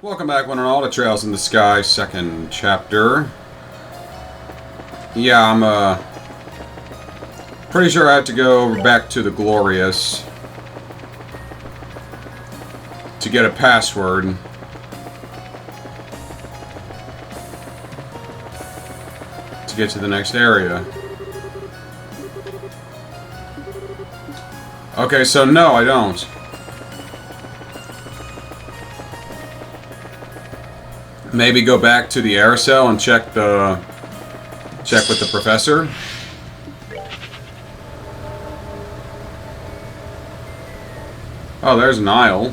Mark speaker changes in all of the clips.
Speaker 1: Welcome back, one and all, to Trails in the Sky, second chapter. Yeah, I'm pretty sure I have to go back to the Glorious to get a password. To get to the next area. Okay, so no, I don't. Maybe go back to the Aerocell and check with the professor. Oh, there's Niall.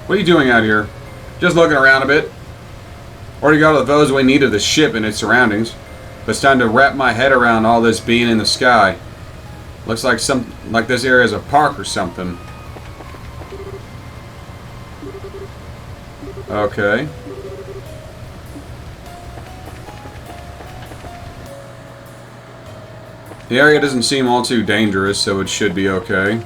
Speaker 1: What are you doing out here? Just looking around a bit. Already got all the photos we need of the ship and its surroundings. But it's time to wrap my head around all this being in the sky. Looks like this area is a park or something. Okay. The area doesn't seem all too dangerous, so it should be okay.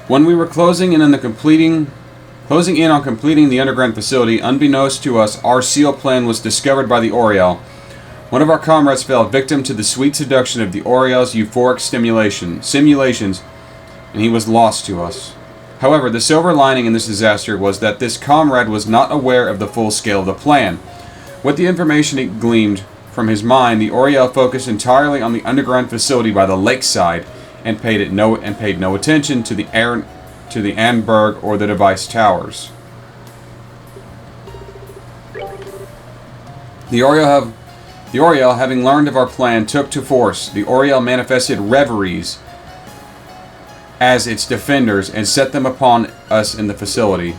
Speaker 1: When we were closing in on completing the underground facility, unbeknownst to us, our SEAL plan was discovered by the Oriel. One of our comrades fell victim to the sweet seduction of the Oriel's euphoric simulations, and he was lost to us. However, the silver lining in this disaster was that this comrade was not aware of the full scale of the plan. With the information it gleaned from his mind, the Oriel focused entirely on the underground facility by the lakeside, and paid no attention to the Anberg or the device towers. The Oriel, having learned of our plan, took to force. The Oriel manifested reveries as its defenders and set them upon us in the facility.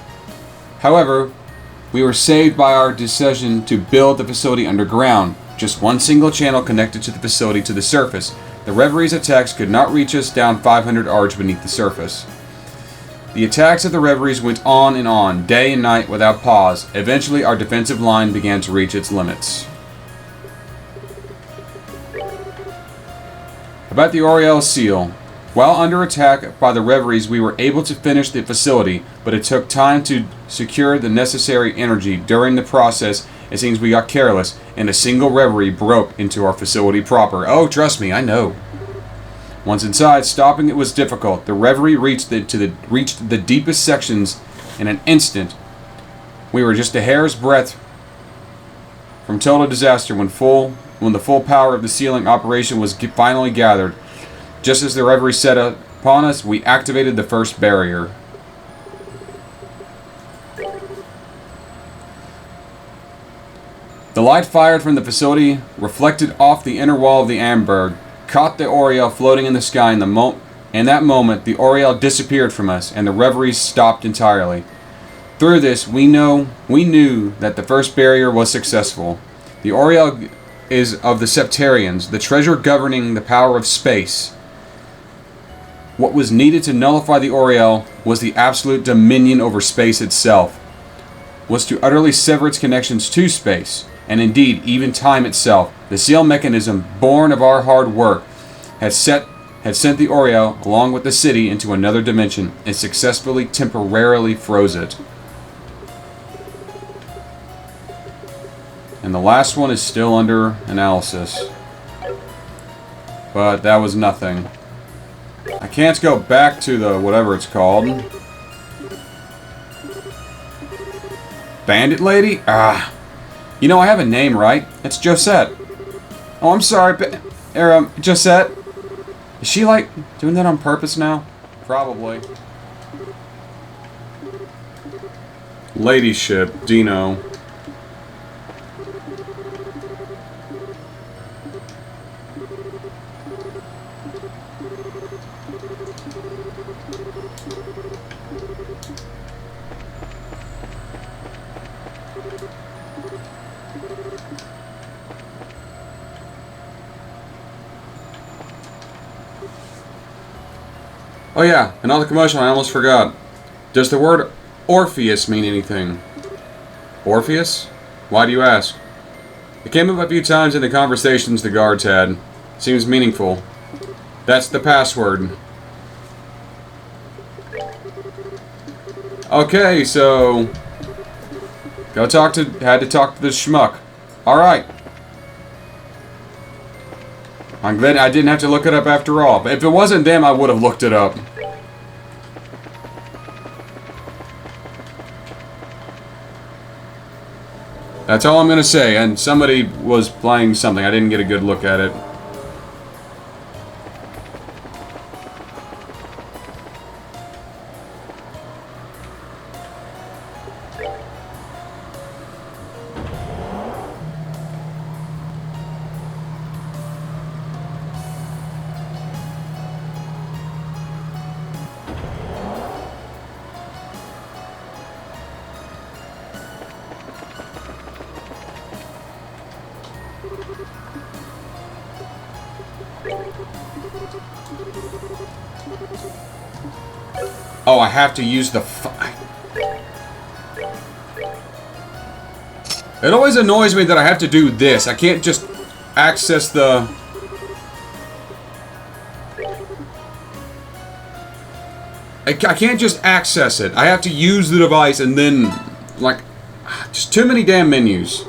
Speaker 1: However, we were saved by our decision to build the facility underground, just one single channel connected to the facility to the surface. The Reveries' attacks could not reach us down 500 arch beneath the surface. The attacks of the Reveries went on, day and night without pause. Eventually, our defensive line began to reach its limits. About the Oriel Seal. While under attack by the Reveries, we were able to finish the facility, but it took time to secure the necessary energy. During the process, it seems we got careless, and a single Reverie broke into our facility proper. Oh, trust me, I know. Once inside, stopping it was difficult. The Reverie reached the deepest sections in an instant. We were just a hair's breadth from total disaster when the full power of the sealing operation was finally gathered. Just as the Reverie set upon us, we activated the first barrier. The light fired from the facility reflected off the inner wall of the Anberg, caught the Oriel floating in the sky. In that moment, the Oriel disappeared from us, and the Reveries stopped entirely. Through this, we knew that the first barrier was successful. The Oriel is of the Septarians, the treasure governing the power of space. What was needed to nullify the Oriel was the absolute dominion over space itself, was to utterly sever its connections to space, and indeed even time itself. The seal mechanism, born of our hard work, had sent the Oriel, along with the city, into another dimension, and successfully temporarily froze it. And the last one is still under analysis. But that was nothing. I can't go back to the whatever it's called. Bandit Lady? Ah. You know, I have a name, right? It's Josette. Oh, I'm sorry, Josette. Is she, like, doing that on purpose now? Probably. Ladyship, Dino. Oh yeah, and all the commotion, I almost forgot. Does the word Orpheus mean anything? Orpheus? Why do you ask? It came up a few times in the conversations the guards had. Seems meaningful. That's the password. Okay, so... had to talk to this schmuck. Alright. I'm glad I didn't have to look it up after all. But if it wasn't them, I would have looked it up. That's all I'm gonna say. And somebody was playing something. I didn't get a good look at it. Oh, I have to use the... It always annoys me that I have to do this. I can't just access the... I can't just access it. I have to use the device and then... like... just too many damn menus.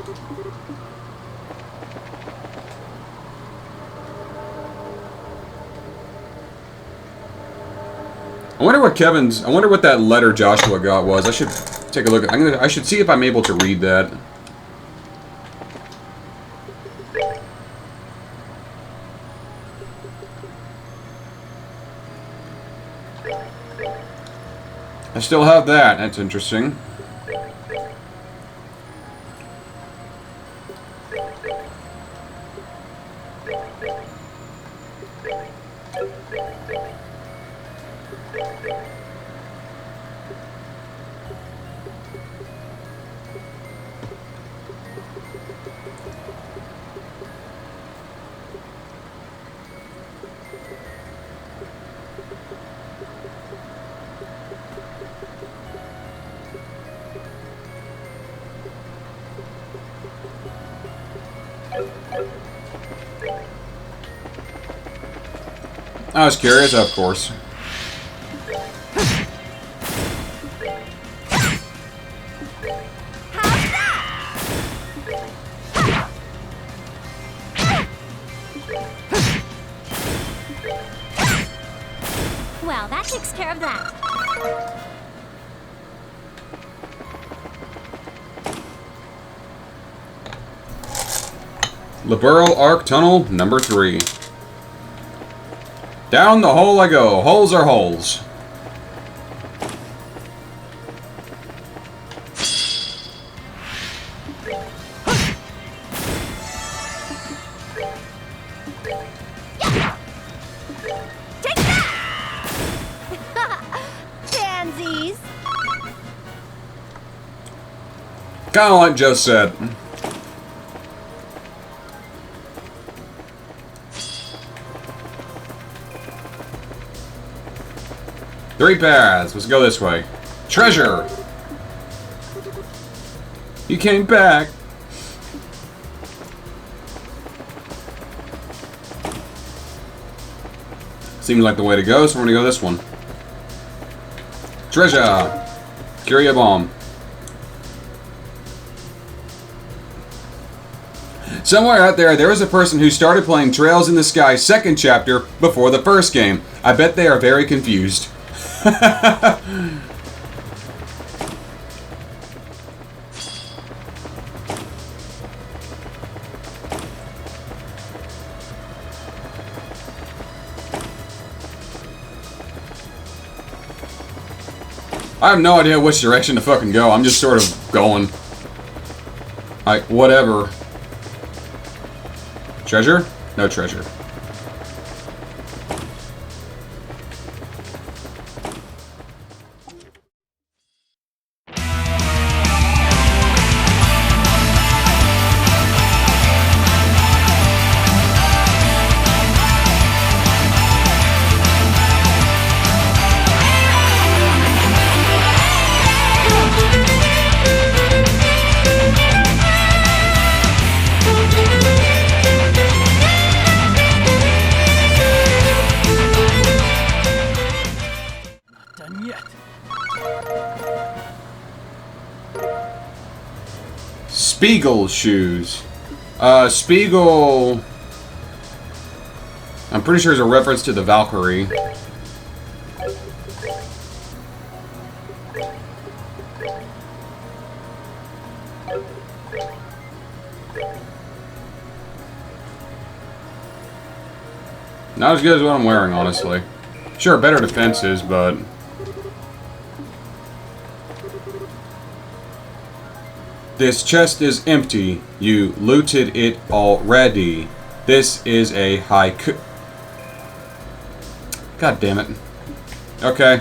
Speaker 1: I wonder what that letter Joshua got was. I should take a look. I should see if I'm able to read that. I still have that. That's interesting. I was curious, of course.
Speaker 2: Well, that takes care of that.
Speaker 1: Liberal Arc Tunnel number 3. Down the hole I go. Holes are holes.
Speaker 2: Take that! Pansies!
Speaker 1: Kinda like Joe said. Three paths. Let's go this way. Treasure! You came back. Seems like the way to go, so we're gonna go this one. Treasure! Curia bomb. Somewhere out there is a person who started playing Trails in the Sky second chapter before the first game. I bet they are very confused. I have no idea which direction to fucking go. I'm just sort of going. Like, whatever. Treasure? No treasure. Spiegel shoes. Spiegel... I'm pretty sure is a reference to the Valkyrie. Not as good as what I'm wearing, honestly. Sure, better defenses, but... This chest is empty. You looted it already. This is a haiku. God damn it. Okay.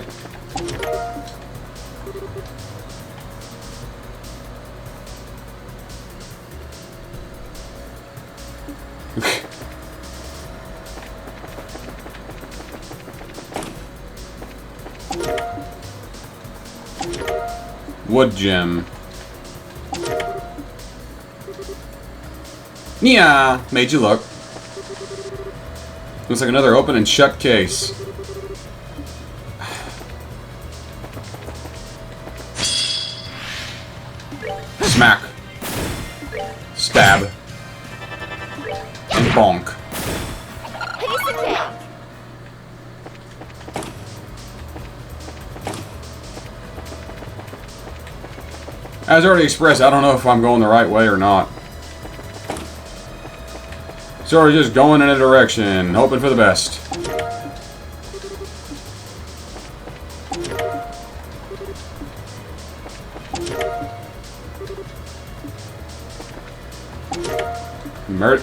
Speaker 1: Wood gem. Yeah, made you look. Looks like another open and shut case. Smack. Stab. And bonk.
Speaker 2: Piece of cake.
Speaker 1: As already expressed, I don't know if I'm going the right way or not. So we're just going in a direction, hoping for the best.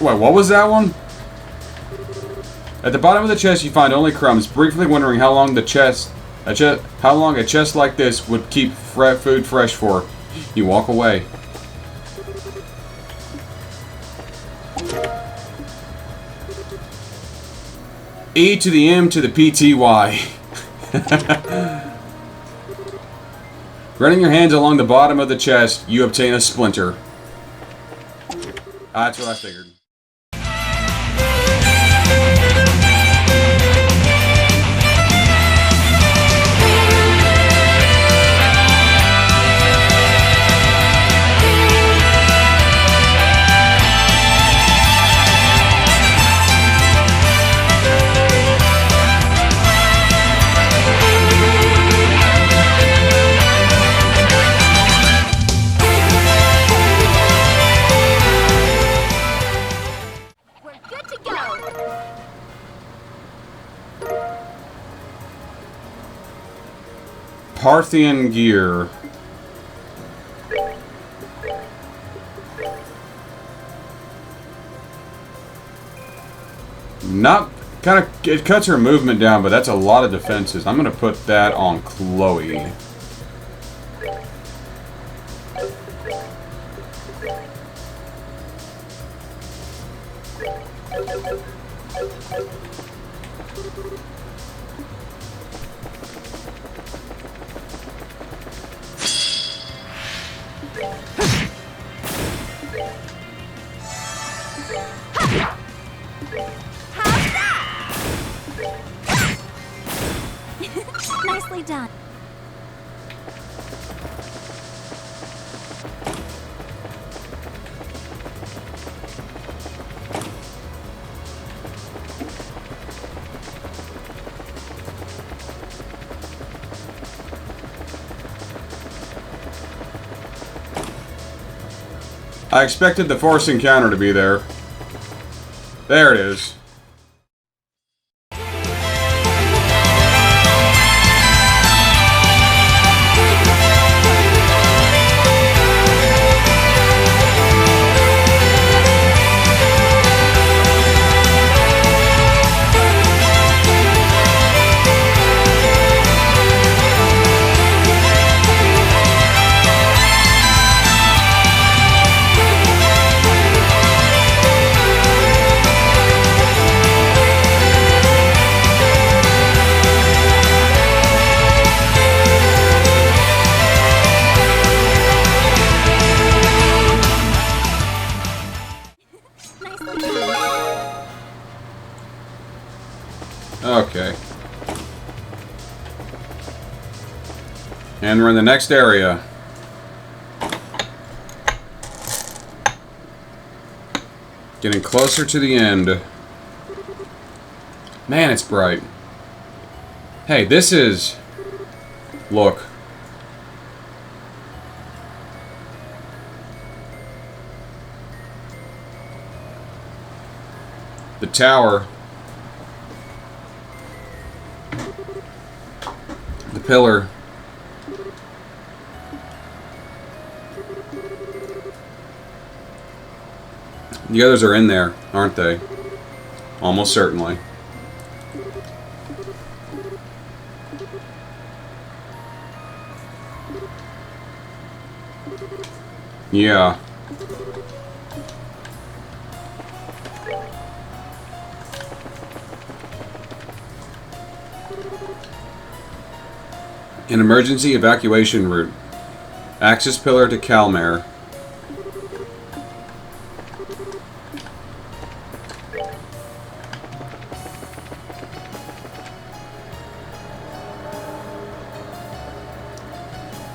Speaker 1: Wait, what was that one? At the bottom of the chest, you find only crumbs. Briefly wondering how long a chest like this would keep food fresh for. You walk away. E to the M to the PTY. Running your hands along the bottom of the chest, you obtain a splinter. That's what I figured. Parthian gear. Not kind of, it cuts her movement down, but that's a lot of defenses. I'm gonna put that on Chloe.
Speaker 2: Nicely done.
Speaker 1: I expected the force encounter to be there. There it is. Okay. And we're in the next area. Getting closer to the end. Man, it's bright. Hey, this is... Look. The tower. The pillar. The others are in there, aren't they? Almost certainly. Yeah. An emergency evacuation route. Access pillar to Calmare.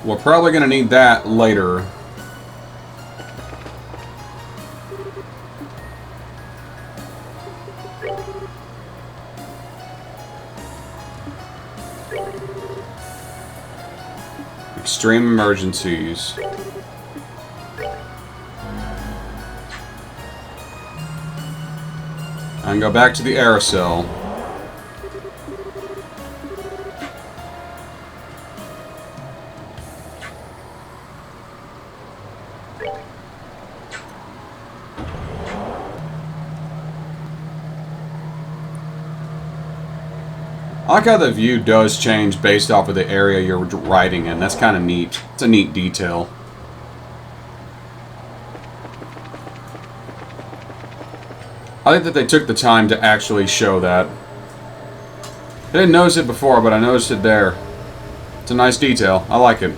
Speaker 1: We're probably going to need that later. Extreme emergencies. And go back to the aerosol. I like how the view does change based off of the area you're riding in. That's kind of neat. It's a neat detail. I think that they took the time to actually show that. I didn't notice it before, but I noticed it there. It's a nice detail. I like it.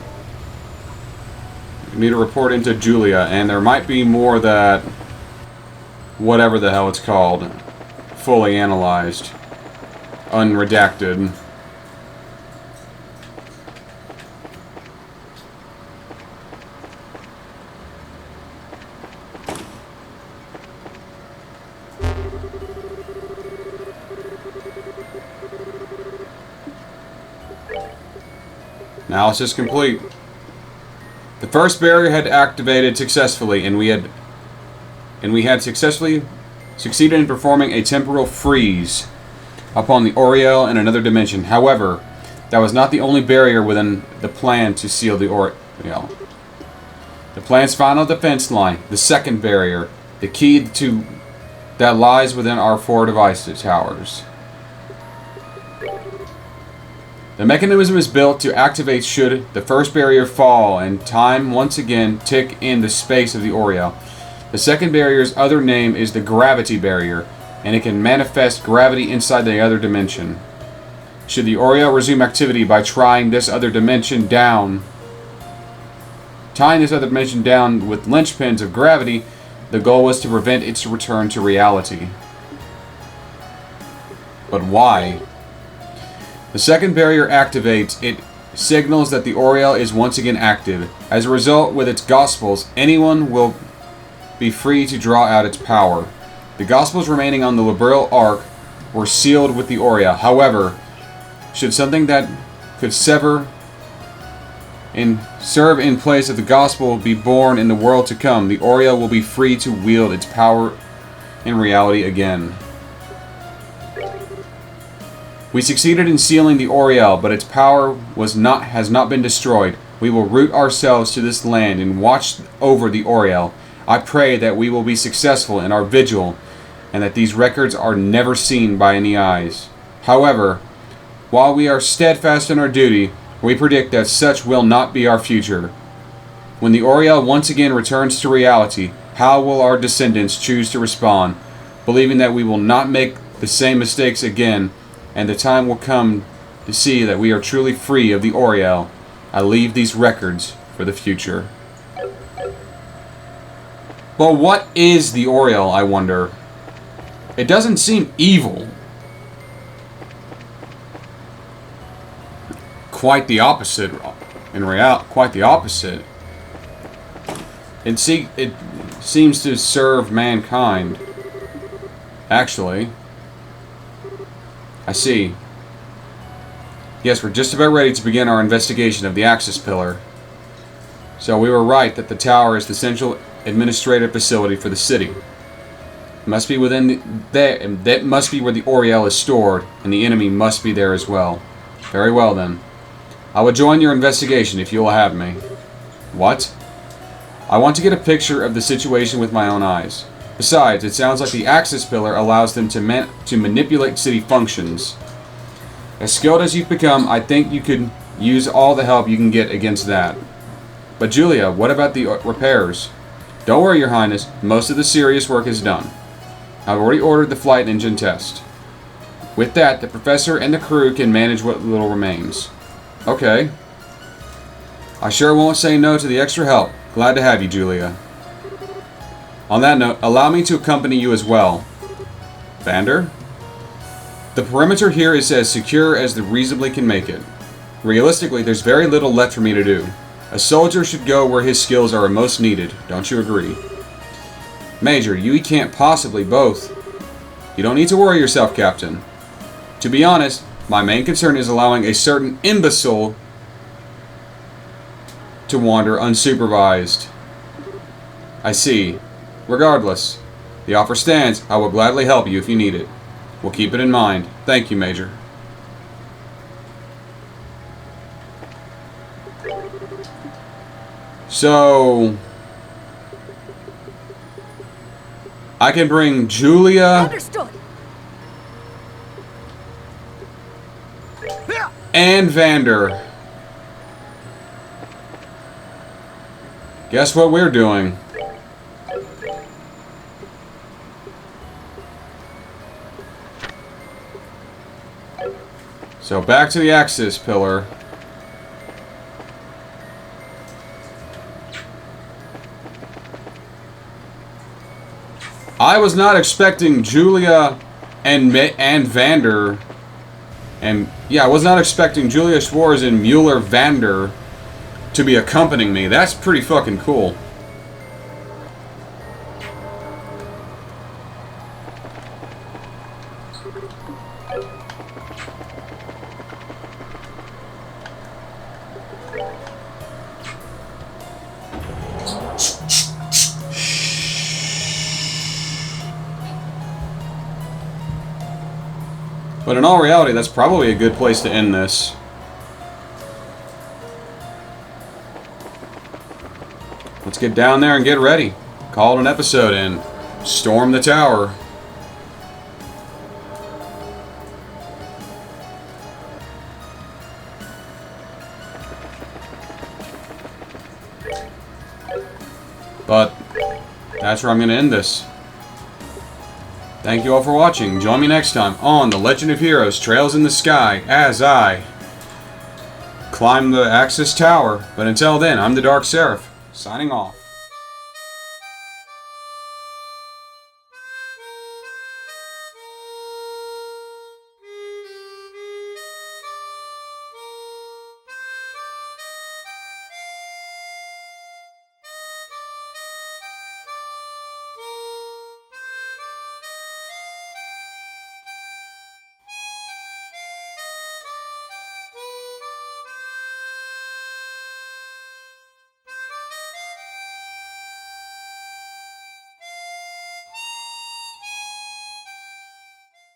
Speaker 1: We need to report into Julia, and there might be more that... whatever the hell it's called. Fully analyzed. Unredacted. Analysis complete. The first barrier had activated successfully, and we had successfully succeeded in performing a temporal freeze upon the Oriel in another dimension. However, that was not the only barrier within the plan to seal the Oriel. The plan's final defense line, the second barrier, the key to that lies within our 4 device towers. The mechanism is built to activate should the first barrier fall and time once again tick in the space of the Oriel. The second barrier's other name is the gravity barrier, and it can manifest gravity inside the other dimension. Should the Oriel resume activity by tying this other dimension down with linchpins of gravity, the goal was to prevent its return to reality. But why? The second barrier activates, it signals that the Oriel is once again active. As a result, with its Gospels, anyone will be free to draw out its power. The Gospels remaining on the Liberal Ark were sealed with the Oriel. However, should something that could serve in place of the Gospel be born in the world to come, the Oriel will be free to wield its power in reality again. We succeeded in sealing the Oriel, but its power has not been destroyed. We will root ourselves to this land and watch over the Oriel. I pray that we will be successful in our vigil, and that these records are never seen by any eyes. However, while we are steadfast in our duty, we predict that such will not be our future. When the Oriel once again returns to reality, how will our descendants choose to respond, believing that we will not make the same mistakes again, and the time will come to see that we are truly free of the Oriel? I leave these records for the future. Well, what is the Oriel, I wonder? It doesn't seem evil. Quite the opposite. In reality, quite the opposite. It seems to serve mankind. Actually, I see. Yes, we're just about ready to begin our investigation of the Axis Pillar. So we were right that the tower is the central administrative facility for the city. It must be that must be where the Oriel is stored, and the enemy must be there as well. Very well then. I will join your investigation if you will have me. What? I want to get a picture of the situation with my own eyes. Besides, it sounds like the Axis Pillar allows them to manipulate city functions. As skilled as you've become, I think you could use all the help you can get against that. But Julia, what about the repairs? Don't worry, Your Highness. Most of the serious work is done. I've already ordered the flight engine test. With that, the professor and the crew can manage what little remains. Okay. I sure won't say no to the extra help. Glad to have you, Julia. On that note, allow me to accompany you as well. Vander? The perimeter here is as secure as they reasonably can make it. Realistically, there's very little left for me to do. A soldier should go where his skills are most needed, don't you agree? Major, you can't possibly both. You don't need to worry yourself, Captain. To be honest, my main concern is allowing a certain imbecile to wander unsupervised. I see. Regardless, the offer stands. I will gladly help you if you need it. We'll keep it in mind. Thank you, Major. So, I can bring Julia
Speaker 2: Understood.
Speaker 1: and Vander. Guess what we're doing? So back to the Axis Pillar. I was not expecting Julia and Vander, and yeah, I was not expecting Julia Schwarz and Mueller Vander to be accompanying me. That's pretty fucking cool. But in all reality, that's probably a good place to end this. Let's get down there and get ready. Call it an episode and storm the tower. But that's where I'm going to end this. Thank you all for watching. Join me next time on The Legend of Heroes Trails in the Sky as I climb the Axis Tower. But until then, I'm the Dark Seraph, signing off.